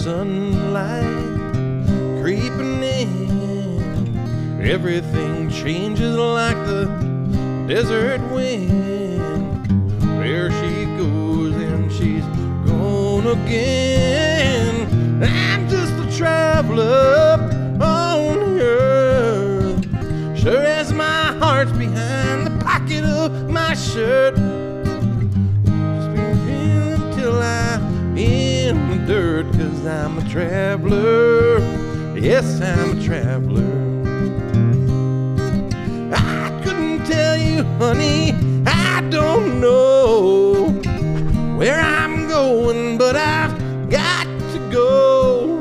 sunlight creeping in. Everything changes like the desert wind. There she goes and she's gone again. I'm just a traveler on earth, sure as my heart's behind the pocket of my shirt. Just been feeling till I'm in the dirt, 'cause I'm a traveler. Yes, I'm a traveler. I couldn't tell you, honey, I don't know where I'm going, but I've got to go.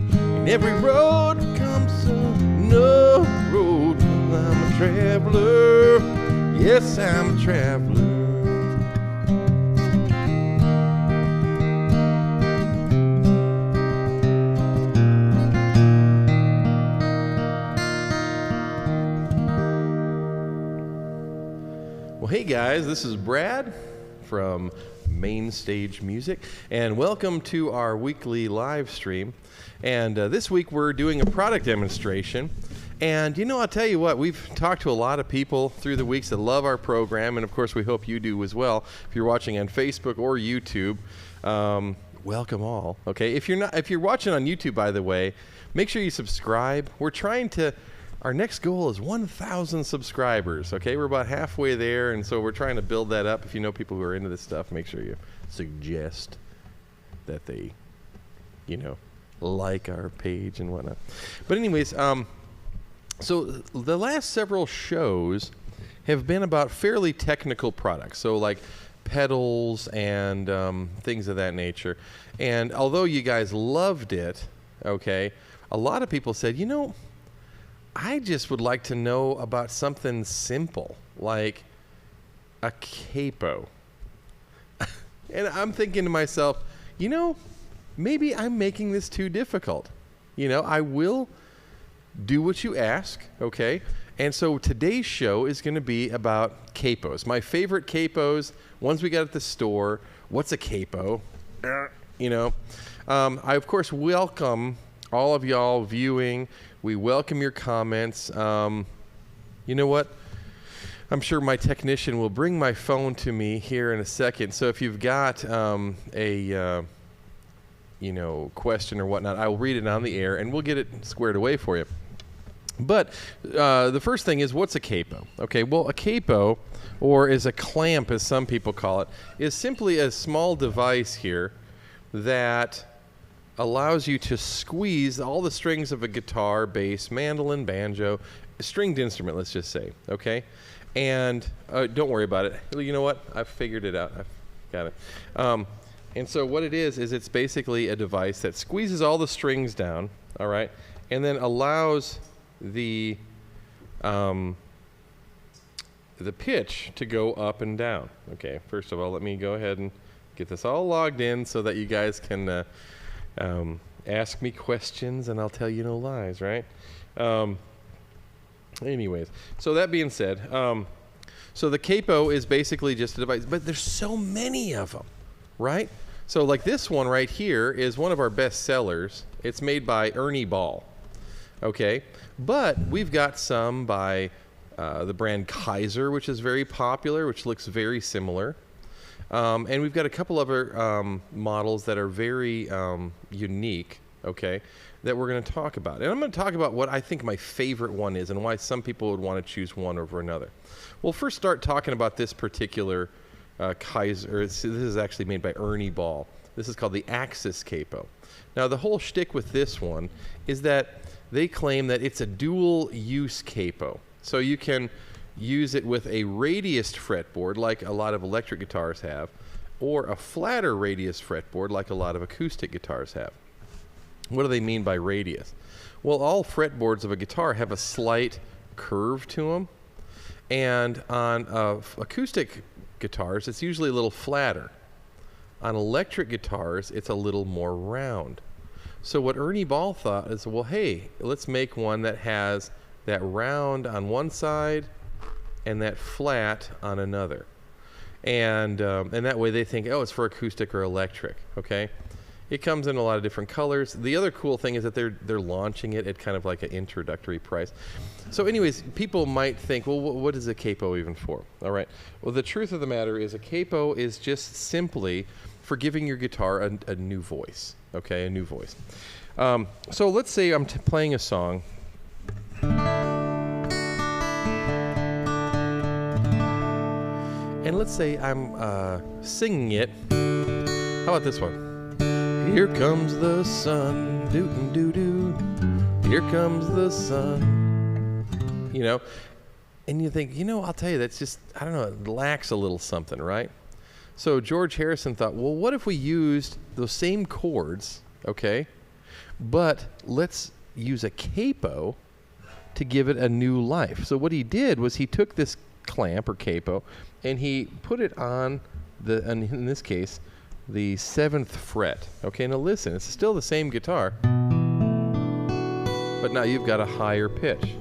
And every road comes to no road, 'cause I'm a traveler. Yes, I'm a traveler. Well, hey guys, this is Brad from Main Stage Music, and welcome to our weekly live stream. And this week we're doing a product demonstration. And you know, I'll tell you what, we've talked to a lot of people through the weeks that love our program, and of course we hope you do as well. If you're watching on Facebook or YouTube, welcome all. Okay, if you're watching on YouTube, by the way, make sure you subscribe. We're trying to. Our next goal is 1,000 subscribers, okay? We're about halfway there, and so we're trying to build that up. If you know people who are into this stuff, make sure you suggest that they, like our page and whatnot. But anyways, so the last several shows have been about fairly technical products, so like pedals and things of that nature. And although you guys loved it, okay, a lot of people said, I just would like to know about something simple, like a capo. And I'm thinking to myself, maybe I'm making this too difficult. I will do what you ask, okay? And so today's show is going to be about capos. My favorite capos, ones we got at the store. What's a capo? I, of course, welcome all of y'all viewing. We welcome your comments. You know what? I'm sure my technician will bring my phone to me here in a second. So if you've got a question or whatnot, I will read it on the air and we'll get it squared away for you. But the first thing is, what's a capo? Okay, well, a capo, or is a clamp as some people call it, is simply a small device here that allows you to squeeze all the strings of a guitar, bass, mandolin, banjo, a stringed instrument, let's just say, okay? And don't worry about it. You know what? I've figured it out. I've got it. And so what it is it's basically a device that squeezes all the strings down, all right, and then allows the pitch to go up and down. Okay, first of all, let me go ahead and get this all logged in so that you guys can ask me questions and I'll tell you no lies, right? Anyways, so that being said, so the capo is basically just a device, but there's so many of them, right? So like this one right here is one of our best sellers. It's made by Ernie Ball, okay? But we've got some by the brand Kyser, which is very popular, which looks very similar. And we've got a couple other models that are very unique, okay, that we're going to talk about. And I'm going to talk about what I think my favorite one is and why some people would want to choose one over another. We'll first start talking about this particular Kyser. This is actually made by Ernie Ball. This is called the Axis Capo. Now, the whole shtick with this one is that they claim that it's a dual-use capo. So you can use it with a radiused fretboard like a lot of electric guitars have, or a flatter radius fretboard like a lot of acoustic guitars have. What do they mean by radius? Well, all fretboards of a guitar have a slight curve to them, and on acoustic guitars it's usually a little flatter. On electric guitars it's a little more round. So what Ernie Ball thought is, well, hey, let's make one that has that round on one side and that flat on another, and that way they think, oh, it's for acoustic or electric, okay? It comes in a lot of different colors. The other cool thing is that they're launching it at kind of like an introductory price. So anyways, people might think, well, what is a capo even for? All right. Well, the truth of the matter is a capo is just simply for giving your guitar a new voice, okay, a new voice. So let's say I'm playing a song. And let's say I'm singing it. How about this one? Here comes the sun, doo-doo-doo-doo. Here comes the sun. You know, and you think, I'll tell you, that's just, I don't know, it lacks a little something, right? So George Harrison thought, well, what if we used those same chords, okay, but let's use a capo to give it a new life. So what he did was he took this clamp or capo and he put it on in this case, the 7th fret. Okay, now listen, it's still the same guitar, but now you've got a higher pitch.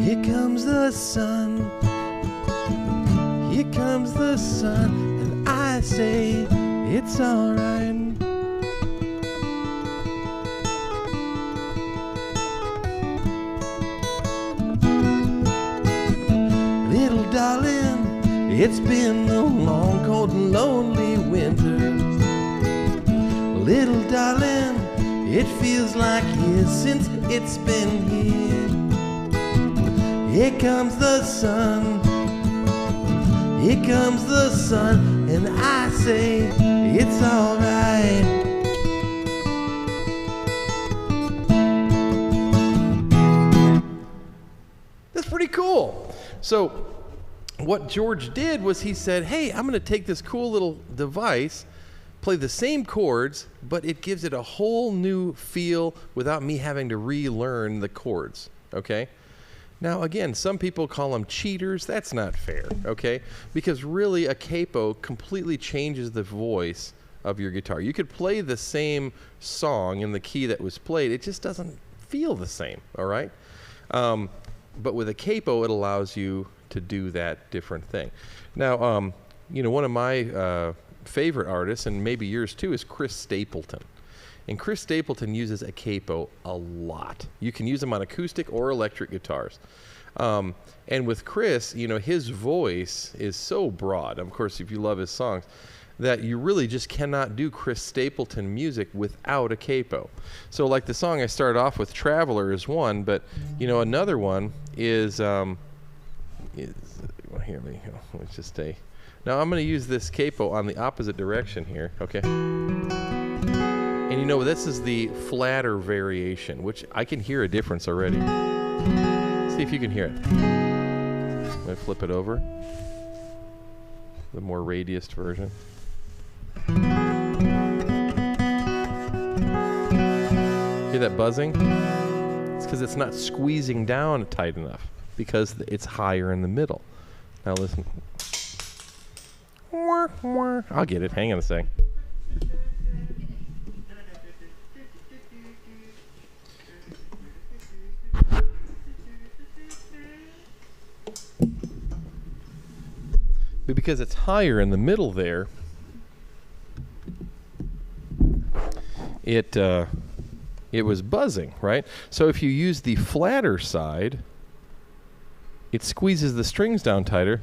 Here comes the sun. Here comes the sun, and I say it's alright. Little darling, it's been a long, cold, and lonely winter. Little darling, it feels like years since it's been here. Here comes the sun. Here comes the sun, and I say it's alright. That's pretty cool. So what George did was he said, hey, I'm going to take this cool little device, play the same chords, but it gives it a whole new feel without me having to relearn the chords, okay? Now, again, some people call them cheaters. That's not fair, okay? Because really, a capo completely changes the voice of your guitar. You could play the same song in the key that was played. It just doesn't feel the same, all right? But with a capo, it allows you to do that different thing. Now, one of my favorite artists, and maybe yours too, is Chris Stapleton. And Chris Stapleton uses a capo a lot. You can use them on acoustic or electric guitars. And with Chris, his voice is so broad, of course, if you love his songs, that you really just cannot do Chris Stapleton music without a capo. So like the song I started off with, Traveler, is one, but another one is well, here we go. Let's just stay. Now I'm going to use this capo on the opposite direction here, okay? And this is the flatter variation, which I can hear a difference already. See if you can hear it. I'm going to flip it over. The more radiused version. Hear that buzzing? It's because it's not squeezing down tight enough, because it's higher in the middle. Now listen. I'll get it. Hang on a sec. But because it's higher in the middle there, it was buzzing, right? So if you use the flatter side, it squeezes the strings down tighter.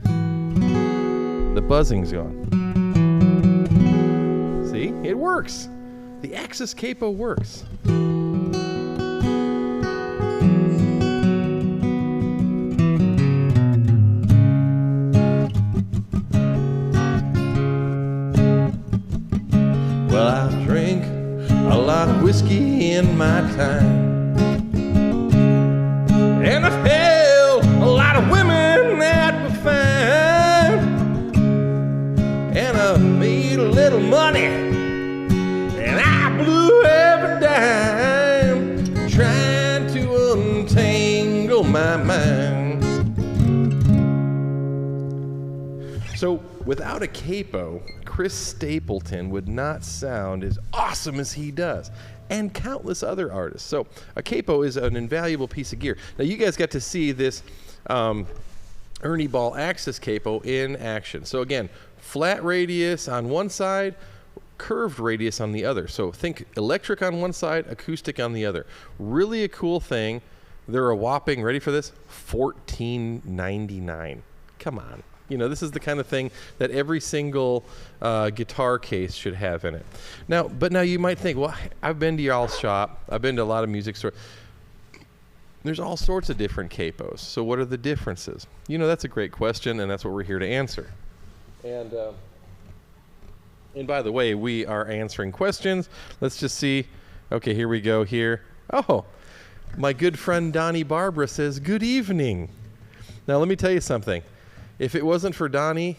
The buzzing's gone. See? It works. The Axis capo works. Well, I drink a lot of whiskey in my time, and I've held a lot of women that were fine, and I made a little money, and I blew every dime trying to untangle my mind. So without a capo, Chris Stapleton would not sound as awesome as he does, and countless other artists. So a capo is an invaluable piece of gear. Now you guys got to see this Ernie Ball Axis capo in action. So again, flat radius on one side, curved radius on the other. So think electric on one side, acoustic on the other. Really a cool thing. They're a whopping, ready for this, $14.99. Come on. You know, this is the kind of thing that every single guitar case should have in it. Now you might think, well, I've been to y'all's shop. I've been to a lot of music stores. There's all sorts of different capos. So what are the differences? You know, that's a great question, and that's what we're here to answer. And by the way, we are answering questions. Let's just see. Okay, here we go here. Oh, my good friend Donnie Barbara says, good evening. Now, let me tell you something. If it wasn't for Donnie,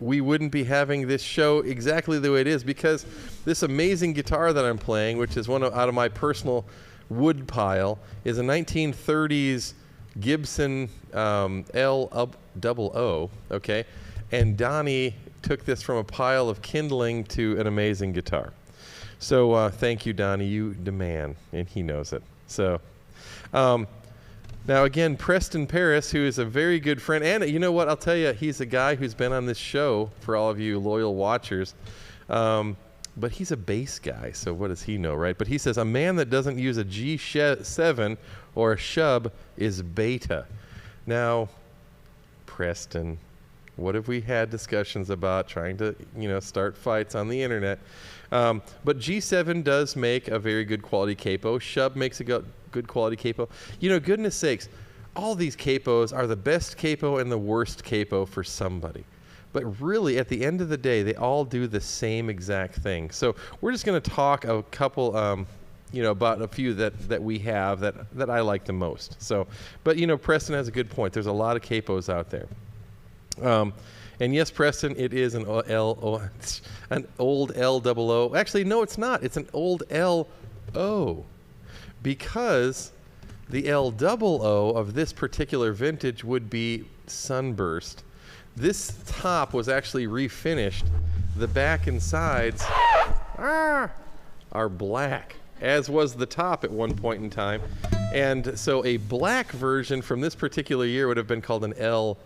we wouldn't be having this show exactly the way it is, because this amazing guitar that I'm playing, which is out of my personal wood pile, is a 1930s Gibson L00, okay? And Donnie took this from a pile of kindling to an amazing guitar. So thank you, Donnie. You the man, and he knows it. So now again, Preston Paris, who is a very good friend, and you know what? I'll tell you, he's a guy who's been on this show for all of you loyal watchers. But he's a bass guy, so what does he know, right? But he says, a man that doesn't use a G7 or a shub is beta. Now, Preston, what have we had discussions about trying to, start fights on the internet? But G7 does make a very good quality capo. Shub makes a good quality capo. You know, goodness sakes, all these capos are the best capo and the worst capo for somebody. But really, at the end of the day, they all do the same exact thing. So we're just going to talk a couple, about a few that we have that I like the most. So, but Preston has a good point. There's a lot of capos out there. And yes, Preston, it is an old L00. Actually, no, it's not. It's an old LO, because the L00 of this particular vintage would be sunburst. This top was actually refinished. The back and sides are black, as was the top at one point in time. And so a black version from this particular year would have been called an LO.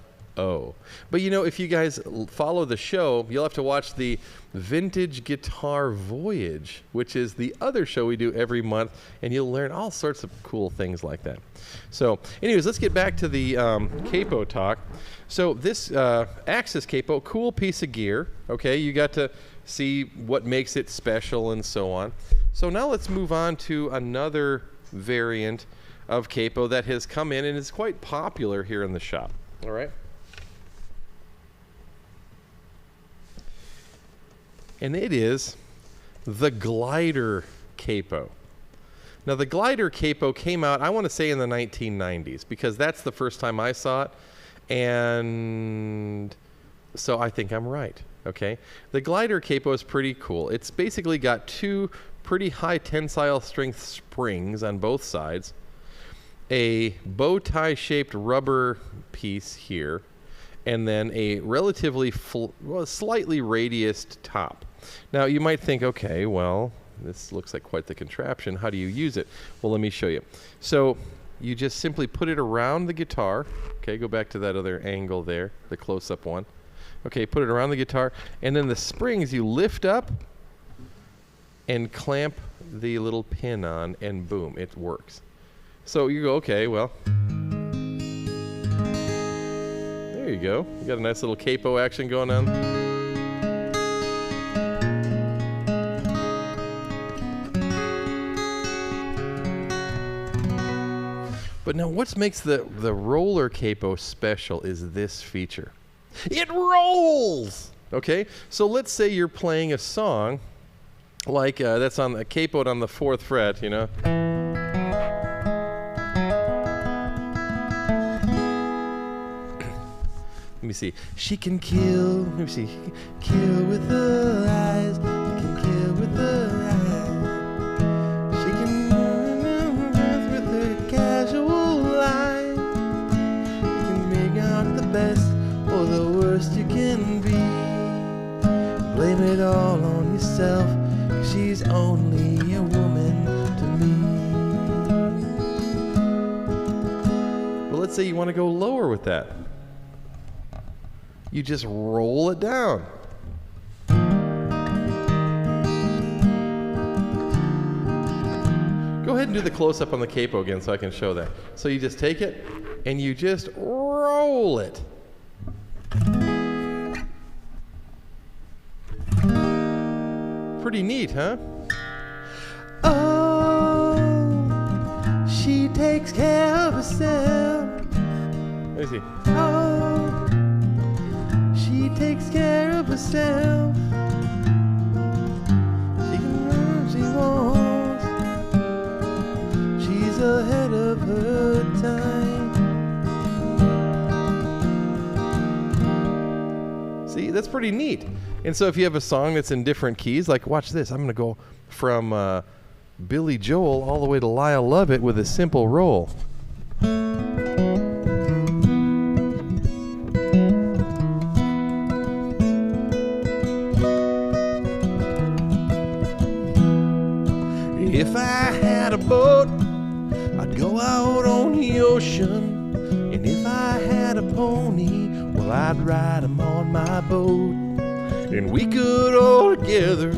But if you guys follow the show, you'll have to watch the Vintage Guitar Voyage, which is the other show we do every month, and you'll learn all sorts of cool things like that. So anyways, let's get back to the capo talk. So this Axis capo, cool piece of gear. Okay, you got to see what makes it special and so on. So now let's move on to another variant of capo that has come in and is quite popular here in the shop. All right. And it is the glider capo. Now, the glider capo came out, I want to say, in the 1990s, because that's the first time I saw it. And so I think I'm right, okay? The glider capo is pretty cool. It's basically got two pretty high tensile strength springs on both sides, a bow tie shaped rubber piece here, and then a relatively slightly radiused top. Now, you might think, okay, well, this looks like quite the contraption. How do you use it? Well, let me show you. So you just simply put it around the guitar. Okay, go back to that other angle there, the close-up one. Okay, put it around the guitar, and then the springs you lift up and clamp the little pin on, and boom, it works. So you go, okay, well, there you go. You got a nice little capo action going on. But now what makes the roller capo special is this feature. It rolls! Okay, so let's say you're playing a song like that's on a capoed on the 4th fret, Let me see. She can kill. Let me see. Kill with her eyes. She can kill with her eyes. She can with her casual eye. You can make out the best or the worst you can be. Play it all on yourself, 'cause she's only a woman to me. Well, let's say you want to go lower with that. You just roll it down. Go ahead and do the close-up on the capo again so I can show that. So you just take it and you just roll it. Pretty neat, huh? Oh, she takes care of herself. Let me see. Oh, she takes care of herself. She can run if she wants. She's ahead of her time. See, that's pretty neat. And so if you have a song that's in different keys, like watch this. I'm going to go from Billy Joel all the way to Lyle Lovett with a simple roll. If I had a boat, I'd go out on the ocean. And if I had a pony, well, I'd ride him on my boat. And we could all together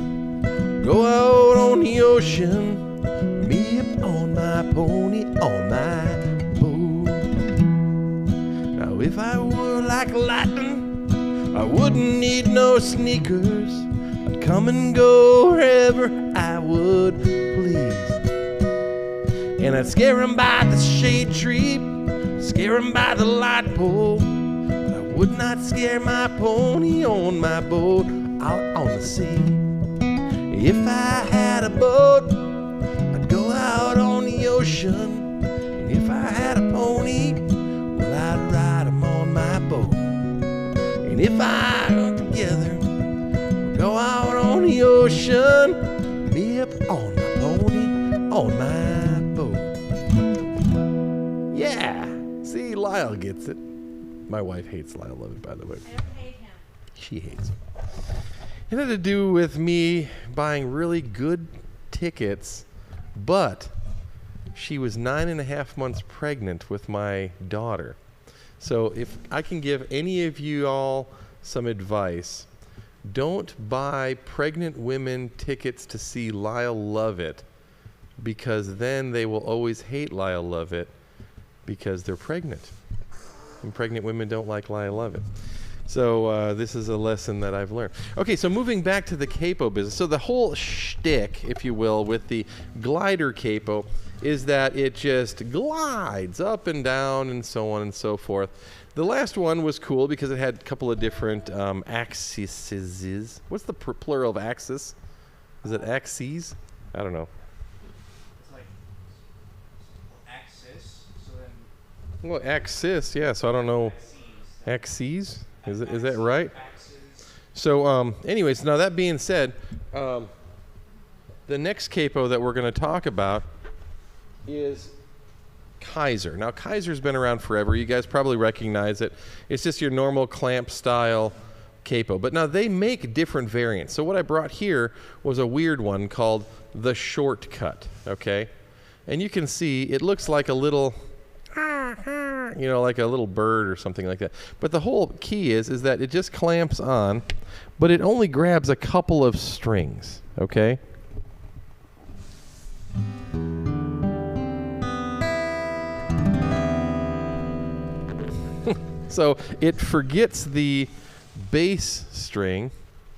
go out on the ocean, me up on my pony, on my boat. Now if I were like lightning, I wouldn't need no sneakers. I'd come and go wherever I would please. And I'd scare him by the shade tree, scare him by the light pole. Would not scare my pony on my boat out on the sea. If I had a boat, I'd go out on the ocean. And if I had a pony, well, I'd ride him on my boat. And if I were together, we'd go out on the ocean, me up on my pony, on my boat. Yeah, see, Lyle gets it. My wife hates Lyle Lovett, by the way. I don't hate him. She hates him. It had to do with me buying really good tickets, but she was 9.5 months pregnant with my daughter. So if I can give any of you all some advice, don't buy pregnant women tickets to see Lyle Lovett, because then they will always hate Lyle Lovett because they're pregnant. And pregnant women don't like Lyle Lovett. So this is a lesson that I've learned. Okay, so moving back to the capo business. So the whole shtick, if you will, with the glider capo is that it just glides up and down and so on and so forth. The last one was cool because it had a couple of different axes. What's the plural of axis? Is it axes? I don't know. It's like axis, so then... Well, axis, yeah, so I don't know. Axes? Is that right? So, anyways, now that being said, the next capo that we're going to talk about is Kyser. Now, Kyser's been around forever. You guys probably recognize it. It's just your normal clamp style capo. But now they make different variants. So what I brought here was a weird one called the Shortcut, okay? And you can see it looks like a little... you know, like a little bird or something like that. But the whole key is that it just clamps on, but it only grabs a couple of strings, okay? So it forgets the bass string.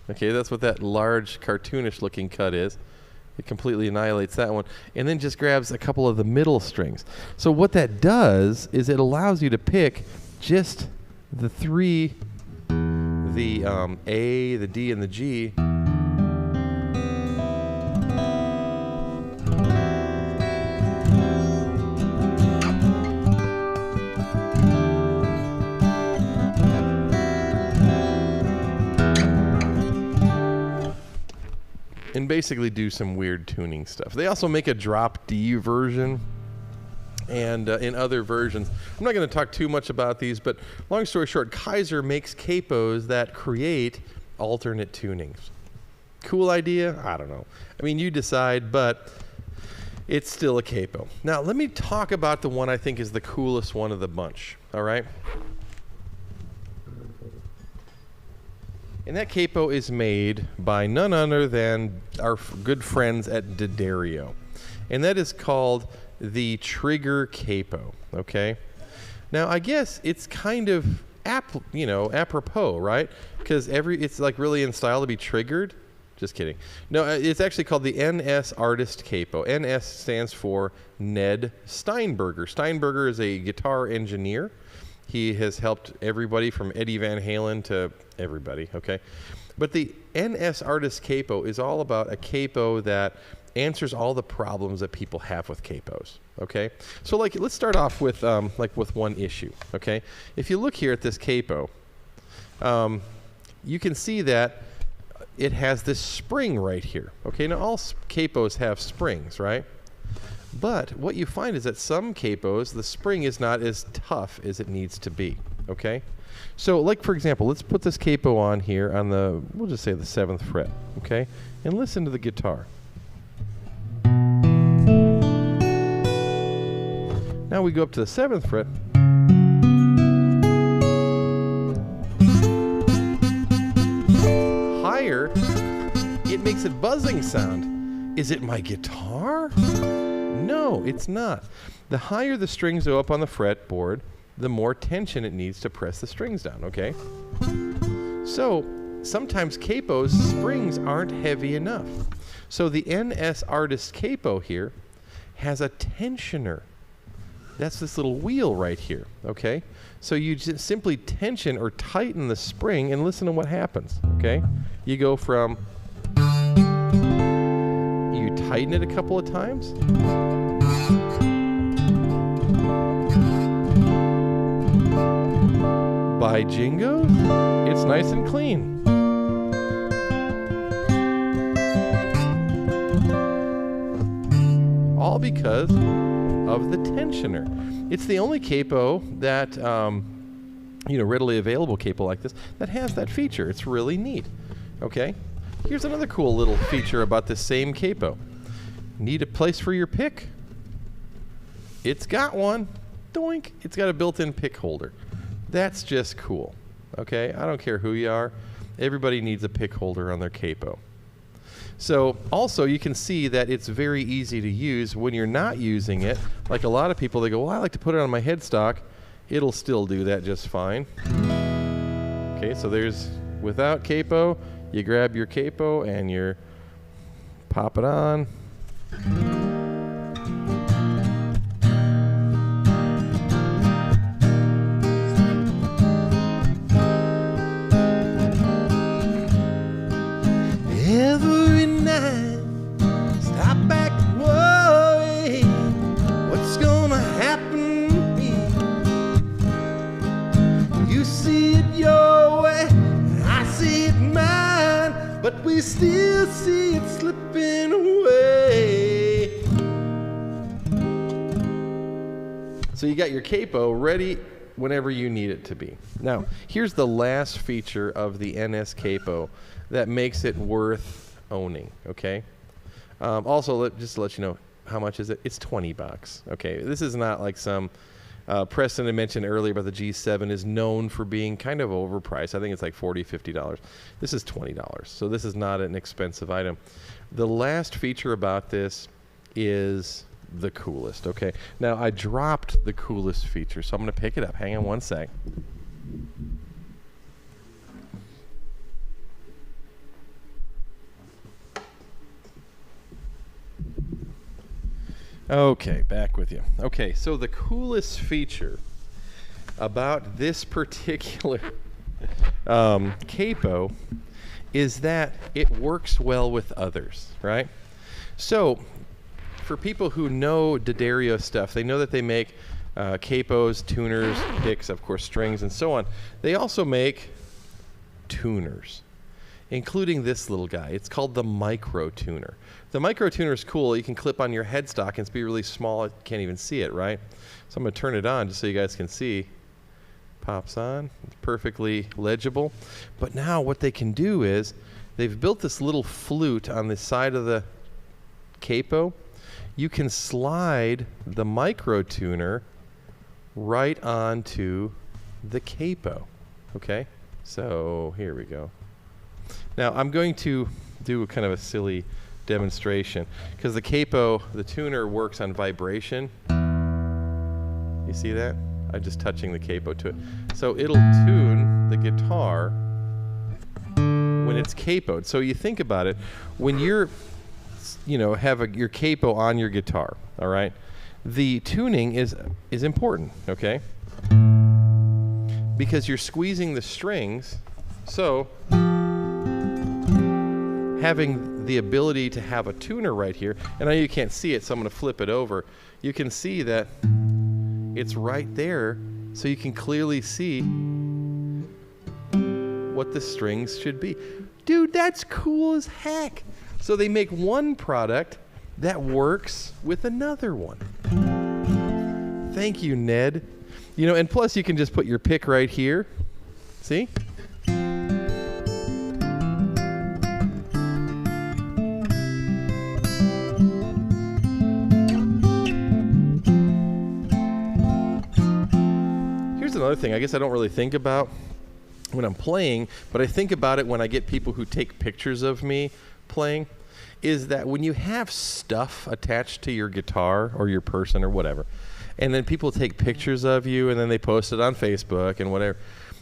Okay, that's what that large cartoonish looking cut is. It completely annihilates that one, and then just grabs a couple of the middle strings. So what that does is it allows you to pick just the three, the A, the D, and the G. And basically do some weird tuning stuff. They also make a drop D version and in other versions. I'm not going to talk too much about these, but long story short, Kyser makes capos that create alternate tunings. Cool idea? I don't know. I mean, you decide, but it's still a capo. Now, let me talk about the one I think is the coolest one of the bunch, all right? And that capo is made by none other than our good friends at D'Addario. And that is called the Trigger Capo, okay? Now, I guess it's kind of apropos, right? Because it's like really in style to be triggered. Just kidding. No, it's actually called the NS Artist Capo. NS stands for Ned Steinberger. Steinberger is a guitar engineer. He has helped everybody from Eddie Van Halen to everybody, okay? But the NS Artist Capo is all about a capo that answers all the problems that people have with capos, okay? So like, let's start off with with one issue, okay? If you look here at this capo, you can see that it has this spring right here, okay? Now all capos have springs, right? But what you find is that some capos, the spring is not as tough as it needs to be, okay? So like, for example, let's put this capo on here on we'll just say the 7th fret, okay? And listen to the guitar. Now we go up to the 7th fret. Higher, it makes a buzzing sound. Is it my guitar? No, it's not. The higher the strings go up on the fretboard, the more tension it needs to press the strings down, okay? So sometimes capos, springs aren't heavy enough. So the NS Artist Capo here has a tensioner. That's this little wheel right here, okay? So you just simply tension or tighten the spring and listen to what happens, okay? You go from, you tighten it a couple of times. By jingoes, it's nice and clean. All because of the tensioner. It's the only capo that, readily available capo like this that has that feature. It's really neat. Okay, here's another cool little feature about this same capo. Need a place for your pick? It's got one. Doink! It's got a built-in pick holder. That's just cool. Okay, I don't care who you are. Everybody needs a pick holder on their capo. So also you can see that it's very easy to use when you're not using it. Like a lot of people, they go, well, I like to put it on my headstock. It'll still do that just fine. Okay, so there's without capo, you grab your capo and you pop it on. Every night, stop back and worry what's gonna happen to me. You see it your way, and I see it mine, but we still see it slipping away. So you got your capo ready whenever you need it to be. Now, here's the last feature of the NS Capo that makes it worth owning, okay? Also, just to let you know, how much is it? It's 20 bucks, okay? This is not like some, Preston had mentioned earlier about the G7 is known for being kind of overpriced. I think it's like $40, $50. This is $20, so this is not an expensive item. The last feature about this is the coolest, okay? Now, I dropped the coolest feature, so I'm gonna pick it up. Hang on one sec. Okay, back with you. Okay, so the coolest feature about this particular capo is that it works well with others, right? So, for people who know D'Addario stuff, they know that they make capos, tuners, picks, of course, strings, and so on. They also make tuners, including this little guy. It's called the Micro Tuner. The Micro Tuner is cool. You can clip on your headstock and it's be really small. You can't even see it, right? So I'm going to turn it on just so you guys can see. Pops on. It's perfectly legible. But now what they can do is they've built this little flute on the side of the Capo. You can slide the micro tuner right onto the Capo. Okay, so here we go. Now I'm going to do kind of a silly demonstration because the Capo, the tuner works on vibration. You see that? I'm just touching the Capo to it. So it'll tune the guitar when it's capoed. So you think about it, when you're, have your capo on your guitar, all right? The tuning is important, okay? Because you're squeezing the strings, so having the ability to have a tuner right here, and I know you can't see it, so I'm going to flip it over. You can see that it's right there, so you can clearly see what the strings should be. Dude, that's cool as heck. So they make one product that works with another one. Thank you, Ned. And plus you can just put your pick right here. See? Here's another thing I guess I don't really think about when I'm playing, but I think about it when I get people who take pictures of me playing, is that when you have stuff attached to your guitar or your person or whatever, and then people take pictures of you and then they post it on Facebook and whatever,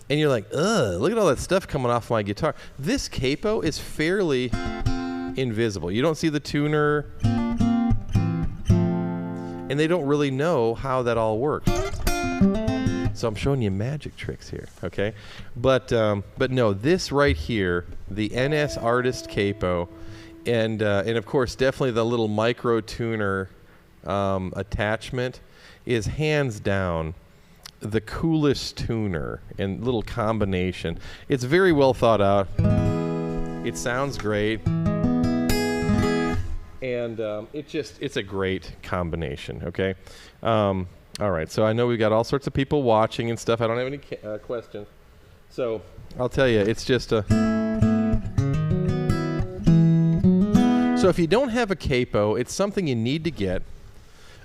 and you're like, ugh, look at all that stuff coming off my guitar. This Capo is fairly invisible. You don't see the tuner, and they don't really know how that all works. So I'm showing you magic tricks here, okay? But no, this right here, the NS Artist Capo, and of course definitely the little micro tuner attachment is hands down the coolest tuner and little combination. It's very well thought out. It sounds great, and it's a great combination, okay? All right, so I know we've got all sorts of people watching and stuff. I don't have any questions. So I'll tell you, it's just a... So if you don't have a Capo, it's something you need to get.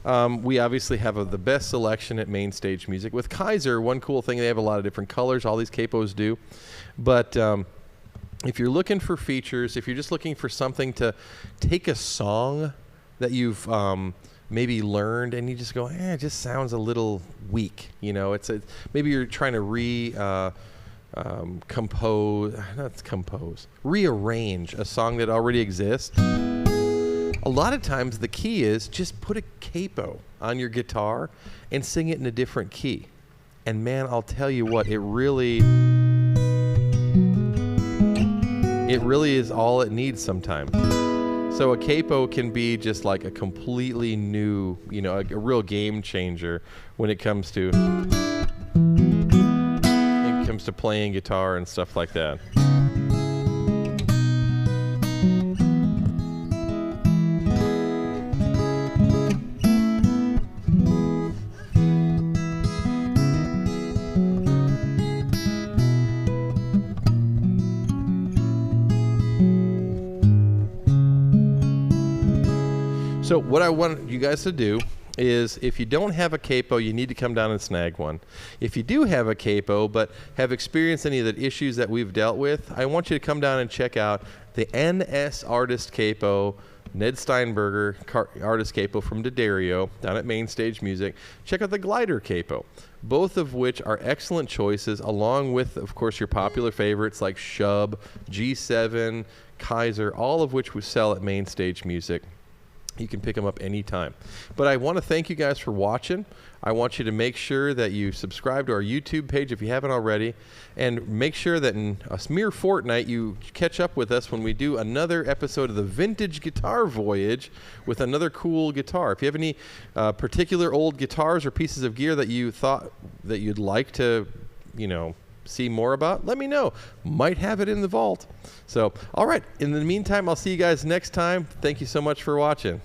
We obviously have the best selection at Main Stage Music. With Kyser, one cool thing, they have a lot of different colors. All these Capos do. But if you're looking for features, if you're just looking for something to take a song that you've... maybe learned and you just go, it just sounds a little weak. Maybe you're trying to rearrange a song that already exists. A lot of times the key is just put a Capo on your guitar and sing it in a different key. And man, I'll tell you what, it really is all it needs sometimes. So a Capo can be just like a completely new, a real game changer when it comes to playing guitar and stuff like that. So what I want you guys to do is, if you don't have a Capo, you need to come down and snag one. If you do have a Capo but have experienced any of the issues that we've dealt with, I want you to come down and check out the NS Artist Capo, Ned Steinberger Artist Capo from D'Addario down at Main Stage Music. Check out the Glider Capo, both of which are excellent choices, along with, of course, your popular favorites like Shub, G7, Kyser, all of which we sell at Main Stage Music. You can pick them up anytime. But I want to thank you guys for watching. I want you to make sure that you subscribe to our YouTube page if you haven't already, and make sure that in a mere fortnight you catch up with us when we do another episode of the Vintage Guitar Voyage with another cool guitar. If you have any particular old guitars or pieces of gear that you thought that you'd like to, see more about, let me know. Might have it in the vault. So, all right. In the meantime, I'll see you guys next time. Thank you so much for watching.